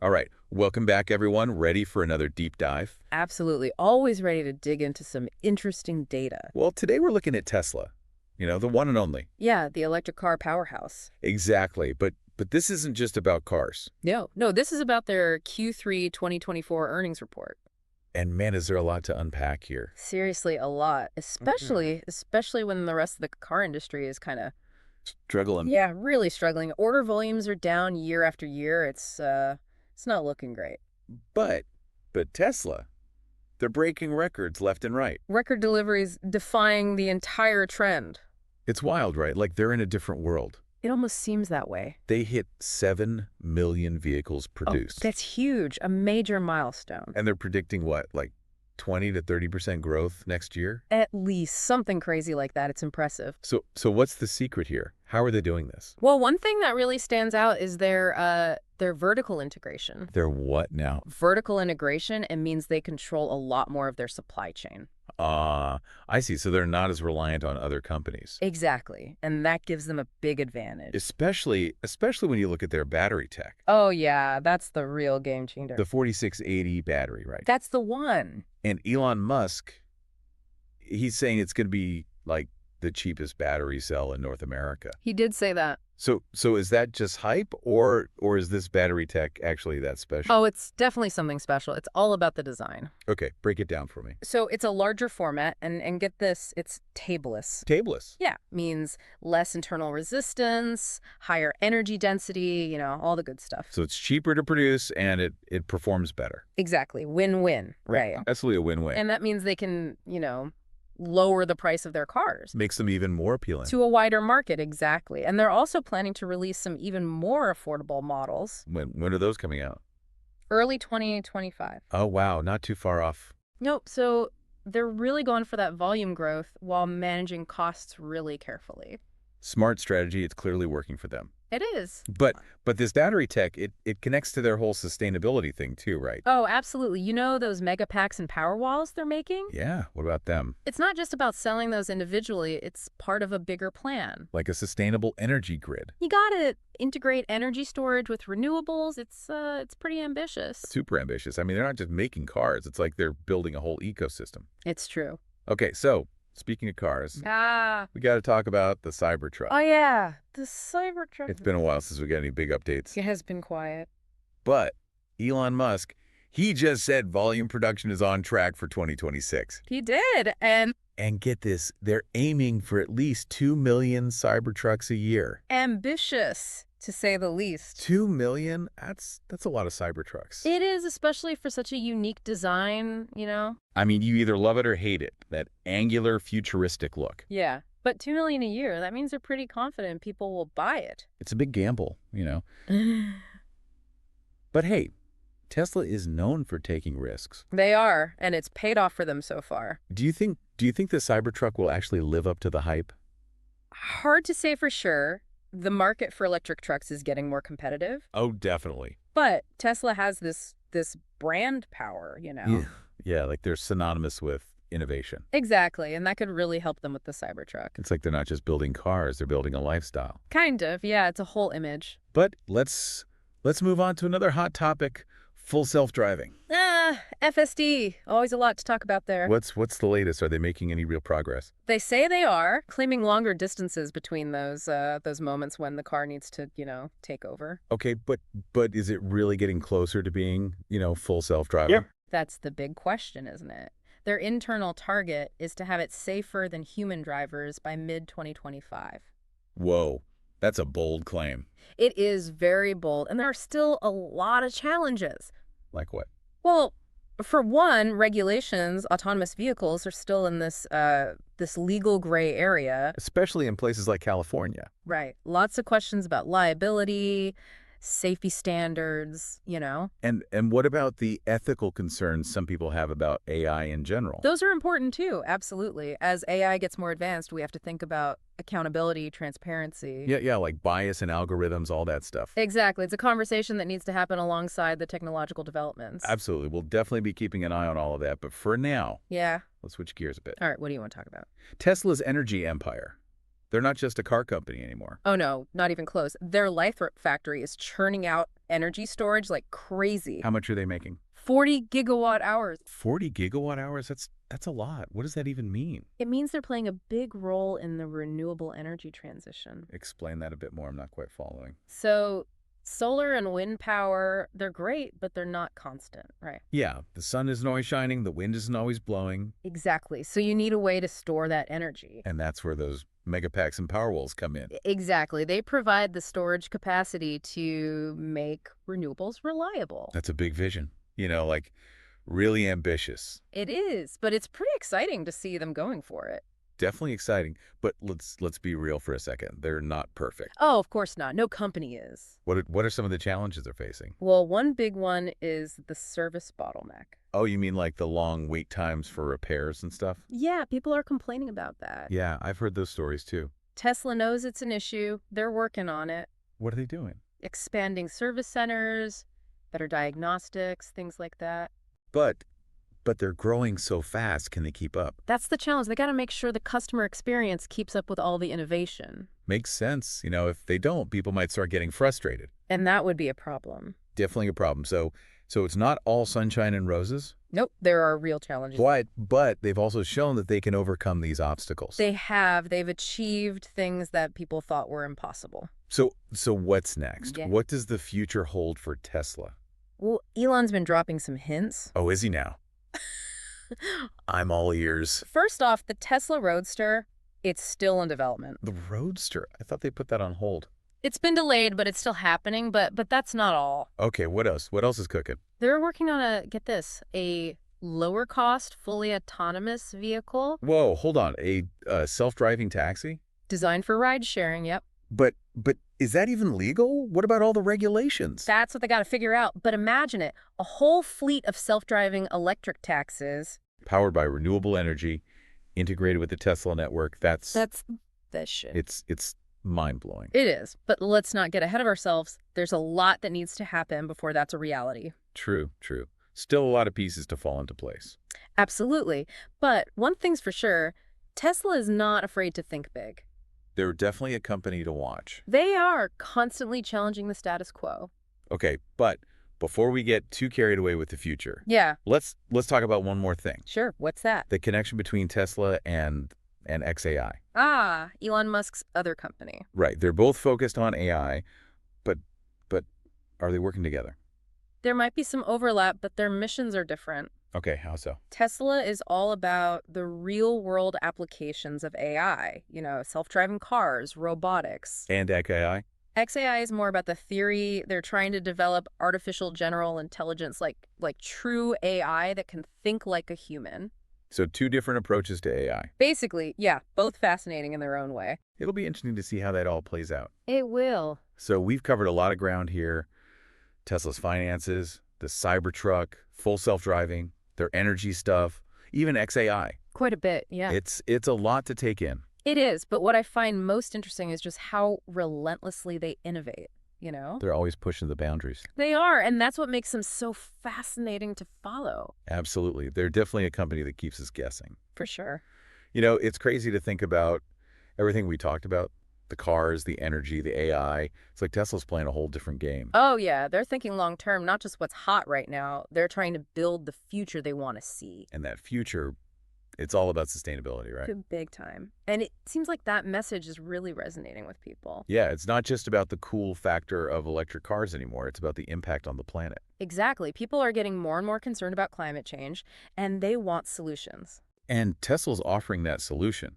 All right, welcome back, everyone. Ready for another deep dive? Absolutely. Always ready to dig into some interesting data. Well, today we're looking at Tesla, the one and only. Yeah, the electric car powerhouse. Exactly, but this isn't just about cars. No, this is about their Q3 2024 earnings report. And man, is there a lot to unpack here. Seriously, a lot, especially when the rest of the car industry is kind of, Struggling. yeah, really struggling. Order volumes are down year after year. It's not looking great. But Tesla, they're breaking records left and right. Record deliveries defying the entire trend. It's wild, right? Like they're in a different world. It almost seems that way. They hit 7 million vehicles produced. That's huge, a major milestone. And they're predicting what, like 20 to 30% growth next year? At least something crazy like that. It's impressive. So what's the secret here? How are they doing this? Well, one thing that really stands out is their vertical integration. They're what now? Vertical integration, it means they control a lot more of their supply chain. I see. So they're not as reliant on other companies. Exactly. And that gives them a big advantage. Especially when you look at their battery tech. Oh, yeah, that's the real game changer. The 4680 battery, right? That's the one. And Elon Musk, he's saying it's going to be like the cheapest battery cell in North America. He did say that. So is that just hype, or is this battery tech actually that special? Oh, it's definitely something special. It's all about the design. Okay, break it down for me. So it's a larger format, and get this, it's tableless. Tableless? Yeah, means less internal resistance, higher energy density, all the good stuff. So it's cheaper to produce, and it performs better. Exactly. Win-win. Right. Absolutely a win-win. And that means they can, lower the price of their cars. Makes them even more appealing. To a wider market, exactly. And they're also planning to release some even more affordable models. When are those coming out? Early 2025. Oh, wow. Not too far off. Nope. So they're really going for that volume growth while managing costs really carefully. Smart strategy. It's clearly working for them. It is. But this battery tech, it connects to their whole sustainability thing too, right? Oh, absolutely. You know those mega packs and power walls they're making? Yeah. What about them? It's not just about selling those individually. It's part of a bigger plan. Like a sustainable energy grid. You gotta integrate energy storage with renewables. It's pretty ambitious. Super ambitious. I mean, they're not just making cars. It's like they're building a whole ecosystem. It's true. Okay, so speaking of cars, we got to talk about the Cybertruck. Oh, yeah. The Cybertruck. It's been a while since we got any big updates. It has been quiet. But Elon Musk, he just said volume production is on track for 2026. He did. And get this, they're aiming for at least 2 million Cybertrucks a year. ambitious, to say the least. 2 million? That's a lot of Cybertrucks. It is, especially for such a unique design, I mean, you either love it or hate it, that angular, futuristic look. Yeah. But $2 million a year, that means they're pretty confident people will buy it. It's a big gamble, But hey, Tesla is known for taking risks. They are, and it's paid off for them so far. Do you think the Cybertruck will actually live up to the hype? Hard to say for sure. The market for electric trucks is getting more competitive. Oh, definitely. But Tesla has this brand power, Yeah, like they're synonymous with innovation. Exactly, and that could really help them with the Cybertruck. It's like they're not just building cars, they're building a lifestyle. Kind of, yeah, it's a whole image. But let's move on to another hot topic, full self-driving. FSD, always a lot to talk about there. What's the latest? Are they making any real progress? They say they are, claiming longer distances between those moments when the car needs to, take over. Okay, but is it really getting closer to being, full self-driving? Yep. That's the big question, isn't it? Their internal target is to have it safer than human drivers by mid-2025. Whoa, that's a bold claim. It is very bold, and there are still a lot of challenges. Like what? Well, for one, regulations, autonomous vehicles are still in this legal gray area. Especially in places like California. Right. Lots of questions about liability, safety standards, And what about the ethical concerns some people have about AI in general? Those are important too, absolutely. As AI gets more advanced, we have to think about accountability, transparency. Yeah, like bias and algorithms, all that stuff. Exactly. It's a conversation that needs to happen alongside the technological developments. Absolutely. We'll definitely be keeping an eye on all of that. But for now, yeah, let's switch gears a bit. All right, what do you want to talk about? Tesla's energy empire. They're not just a car company anymore. Oh, no, not even close. Their Lathrop factory is churning out energy storage like crazy. How much are they making? 40 gigawatt hours. 40 gigawatt hours? That's a lot. What does that even mean? It means they're playing a big role in the renewable energy transition. Explain that a bit more. I'm not quite following. So solar and wind power, they're great, but they're not constant, right? Yeah, the sun isn't always shining, the wind isn't always blowing, Exactly. So you need a way to store that energy. and that's where those megapacks and Powerwalls come in. Exactly. They provide the storage capacity to make renewables reliable. That's a big vision. Like really ambitious. It is, but it's pretty exciting to see them going for it. Definitely exciting, but let's be real for a second. They're not perfect. Oh, of course not. No company is. What are some of the challenges they're facing? Well, one big one is the service bottleneck. Oh, you mean like the long wait times for repairs and stuff? Yeah, people are complaining about that. Yeah, I've heard those stories too. Tesla knows it's an issue. They're working on it. What are they doing? Expanding service centers, better diagnostics, things like that. But they're growing so fast, can they keep up? That's the challenge. They got to make sure the customer experience keeps up with all the innovation. Makes sense. If they don't, people might start getting frustrated. And that would be a problem. Definitely a problem. So it's not all sunshine and roses. Nope, there are real challenges. But they've also shown that they can overcome these obstacles. They have. They've achieved things that people thought were impossible. So what's next? Yeah. What does the future hold for Tesla? Well, Elon's been dropping some hints. Oh, is he now? I'm all ears. First off, the Tesla Roadster, it's still in development. The Roadster? I thought they put that on hold. It's been delayed, but it's still happening, but that's not all. Okay, what else? What else is cooking? They're working on get this, a lower cost, fully autonomous vehicle Whoa, hold on. A self-driving taxi? designed for ride sharing, yep. But is that even legal? What about all the regulations? That's what they got to figure out. But imagine it, a whole fleet of self-driving electric taxis. Powered by renewable energy, integrated with the Tesla network. That's This shit. it's mind-blowing. It is, but let's not get ahead of ourselves. There's a lot that needs to happen before that's a reality. True. Still a lot of pieces to fall into place. Absolutely. But one thing's for sure, Tesla is not afraid to think big. They're definitely a company to watch. They are constantly challenging the status quo. Okay, but before we get too carried away with the future, Yeah, let's talk about one more thing. sure. What's that? The connection between Tesla and XAI. Ah, Elon Musk's other company. Right, they're both focused on AI, but are they working together? There might be some overlap, but their missions are different. Okay, how so? Tesla is all about the real-world applications of AI, self-driving cars, robotics. And XAI? XAI is more about the theory. They're trying to develop artificial general intelligence, like true AI that can think like a human. So two different approaches to AI. Basically, yeah, both fascinating in their own way. It'll be interesting to see how that all plays out. It will. So we've covered a lot of ground here. Tesla's finances, the Cybertruck, full self-driving, their energy stuff, even XAI. Quite a bit, yeah. It's a lot to take in. It is, but what I find most interesting is just how relentlessly they innovate, They're always pushing the boundaries. They are, and that's what makes them so fascinating to follow. Absolutely. They're definitely a company that keeps us guessing. For sure. It's crazy to think about everything we talked about, the cars, the energy, the AI. It's like Tesla's playing a whole different game. Oh, yeah, they're thinking long term, not just what's hot right now. They're trying to build the future they want to see. And that future, it's all about sustainability, right? Big time. And it seems like that message is really resonating with people. Yeah, it's not just about the cool factor of electric cars anymore. It's about the impact on the planet. Exactly. People are getting more and more concerned about climate change, and they want solutions. And Tesla's offering that solution.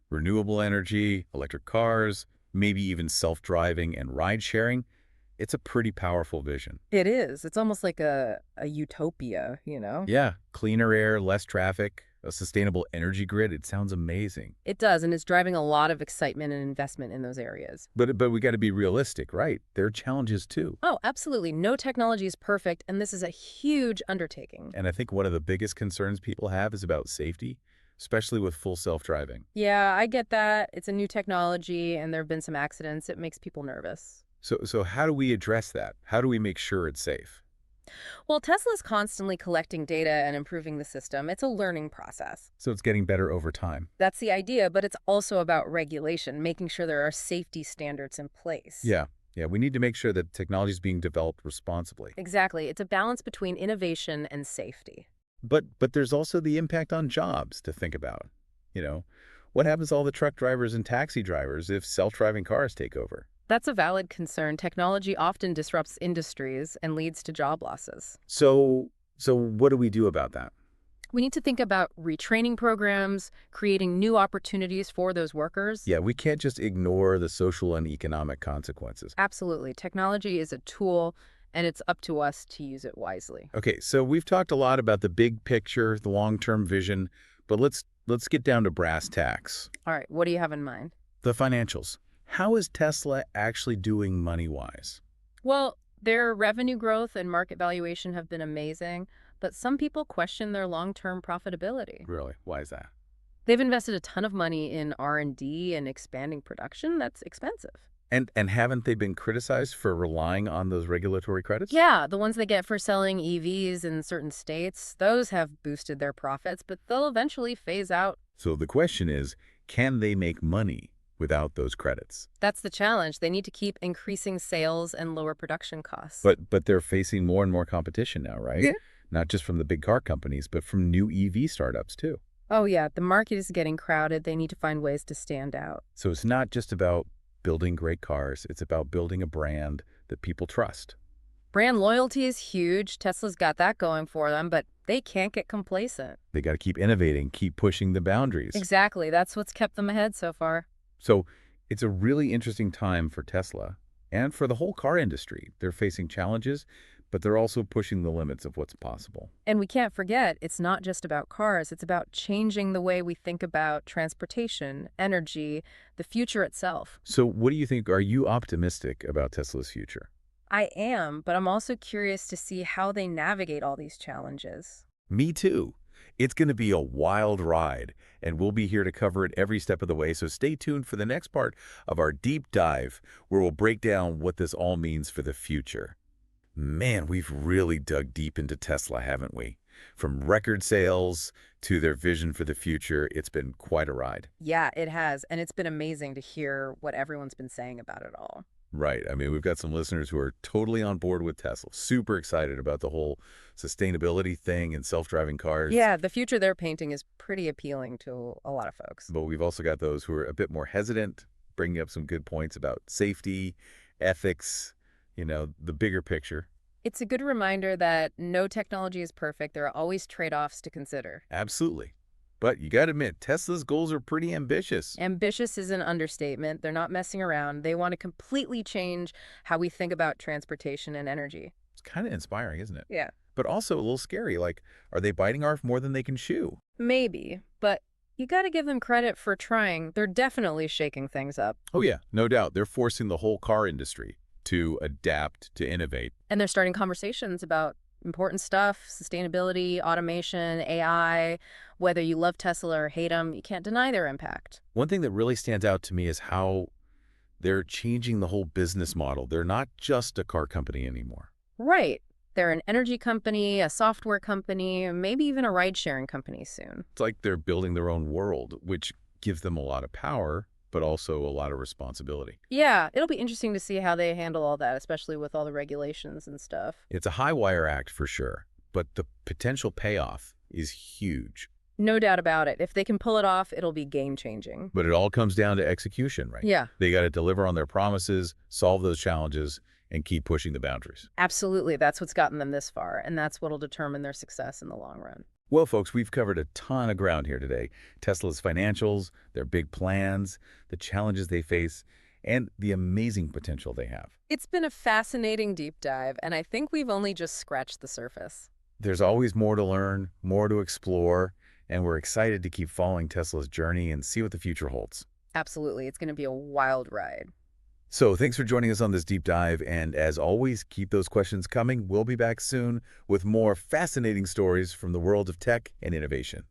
Renewable energy, electric cars, maybe even self-driving and ride-sharing. It's a pretty powerful vision. It is. It's almost like a utopia, Yeah, cleaner air, less traffic, a sustainable energy grid. It sounds amazing. It does, and it's driving a lot of excitement and investment in those areas. But we got to be realistic, right? There are challenges too. Oh, absolutely. No technology is perfect, and this is a huge undertaking. And I think one of the biggest concerns people have is about safety, especially with full self-driving. Yeah, I get that. It's a new technology, and there have been some accidents. It makes people nervous. So how do we address that? How do we make sure it's safe? Well, Tesla's constantly collecting data and improving the system. It's a learning process. So it's getting better over time. That's the idea, but it's also about regulation, making sure there are safety standards in place. Yeah, Yeah, we need to make sure that technology is being developed responsibly. Exactly. It's a balance between innovation and safety. But there's also the impact on jobs to think about. You know, what happens to all the truck drivers and taxi drivers if self-driving cars take over? That's a valid concern. Technology often disrupts industries and leads to job losses. So what do we do about that? We need to think about retraining programs, creating new opportunities for those workers. Yeah, we can't just ignore the social and economic consequences. Absolutely. Technology is a tool, and it's up to us to use it wisely. Okay, so we've talked a lot about the big picture, the long-term vision, but let's get down to brass tacks. All right, what do you have in mind? The financials. How is Tesla actually doing money-wise? Well, their revenue growth and market valuation have been amazing, but some people question their long-term profitability. Really? Why is that? They've invested a ton of money in R&D and expanding production. That's expensive. And haven't they been criticized for relying on those regulatory credits? Yeah, the ones they get for selling EVs in certain states, those have boosted their profits, but they'll eventually phase out. So the question is, can they make money without those credits? That's the challenge. They need to keep increasing sales and lower production costs. But they're facing more and more competition now, right? Yeah. Not just from the big car companies, but from new EV startups too. Oh, yeah, the market is getting crowded. They need to find ways to stand out. So it's not just about building great cars, it's about building a brand that people trust. Brand loyalty is huge. Tesla's got that going for them, but they can't get complacent. They got to keep innovating, keep pushing the boundaries. Exactly. That's what's kept them ahead so far. So it's a really interesting time for Tesla and for the whole car industry. They're facing challenges, but they're also pushing the limits of what's possible. And we can't forget, it's not just about cars. It's about changing the way we think about transportation, energy, the future itself. So what do you think? Are you optimistic about Tesla's future? I am, but I'm also curious to see how they navigate all these challenges. Me too. It's going to be a wild ride, and we'll be here to cover it every step of the way. So stay tuned for the next part of our deep dive, where we'll break down what this all means for the future. Man, we've really dug deep into Tesla, haven't we? From record sales to their vision for the future, it's been quite a ride. Yeah, it has, and it's been amazing to hear what everyone's been saying about it all. Right. I mean, we've got some listeners who are totally on board with Tesla, super excited about the whole sustainability thing and self-driving cars. Yeah, the future they're painting is pretty appealing to a lot of folks. But we've also got those who are a bit more hesitant, bringing up some good points about safety, ethics, the bigger picture. It's a good reminder that no technology is perfect. There are always trade-offs to consider. Absolutely. But you got to admit, Tesla's goals are pretty ambitious. Ambitious is an understatement. They're not messing around. They want to completely change how we think about transportation and energy. It's kind of inspiring, isn't it? Yeah. But also a little scary. Like, are they biting off more than they can chew? Maybe, but you got to give them credit for trying. They're definitely shaking things up. Oh, yeah, no doubt. They're forcing the whole car industry to adapt, to innovate. And they're starting conversations about important stuff, sustainability, automation, AI. Whether you love Tesla or hate them, you can't deny their impact. One thing that really stands out to me is how they're changing the whole business model. They're not just a car company anymore. Right. They're an energy company, a software company, maybe even a ride-sharing company soon. It's like they're building their own world, which gives them a lot of power, but also a lot of responsibility. Yeah, it'll be interesting to see how they handle all that, especially with all the regulations and stuff. It's a high-wire act for sure, but the potential payoff is huge. No doubt about it. If they can pull it off, it'll be game-changing. But it all comes down to execution, right? Yeah. They got to deliver on their promises, solve those challenges, and keep pushing the boundaries. Absolutely. That's what's gotten them this far, and that's what'll determine their success in the long run. Well, folks, we've covered a ton of ground here today. Tesla's financials, their big plans, the challenges they face, and the amazing potential they have. It's been a fascinating deep dive, and I think we've only just scratched the surface. There's always more to learn, more to explore, and we're excited to keep following Tesla's journey and see what the future holds. Absolutely. It's going to be a wild ride. So thanks for joining us on this deep dive, and as always, keep those questions coming. We'll be back soon with more fascinating stories from the world of tech and innovation.